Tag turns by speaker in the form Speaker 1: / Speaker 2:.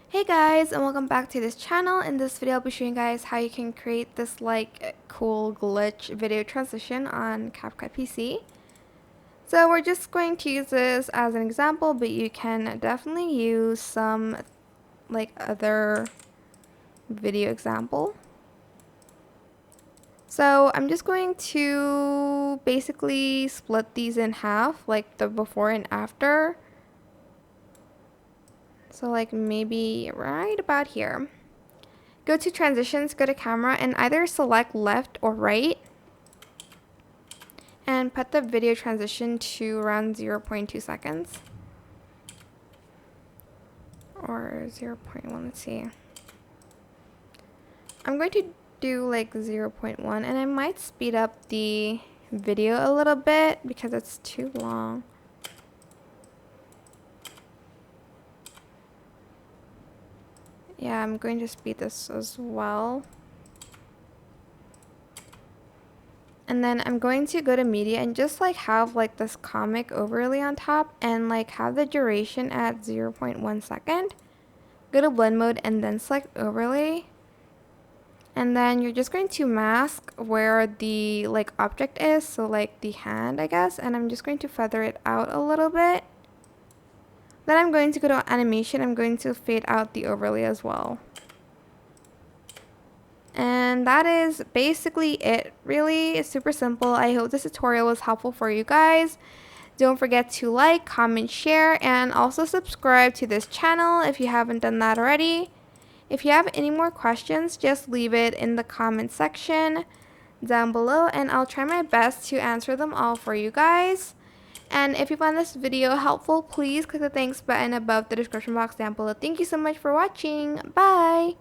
Speaker 1: Hey guys, and welcome back to this channel. In this video I'll be showing you guys how you can create this cool glitch video transition on CapCut PC. So we're just going to use this as an example, but you can definitely use some other video example. So I'm just going to basically split these in half, like the before and after. So maybe right about here. Go to transitions, go to camera, and either select left or right. And put the video transition to around 0.2 seconds. Or 0.1, let's see. I'm going to do 0.1, and I might speed up the video a little bit because it's too long. Yeah, I'm going to speed this as well. And then I'm going to go to media and just have this comic overlay on top and have the duration at 0.1 second. Go to blend mode and then select overlay. And then you're just going to mask where the object is, so the hand, I guess, and I'm just going to feather it out a little bit. Then I'm going to go to animation. I'm going to fade out the overlay as well. And that is basically it, really. It's super simple. I hope this tutorial was helpful for you guys. Don't forget to like, comment, share, and also subscribe to this channel if you haven't done that already. If you have any more questions, just leave it in the comment section down below, and I'll try my best to answer them all for you guys. And if you found this video helpful, please click the thanks button above the description box down below. Thank you so much for watching. Bye!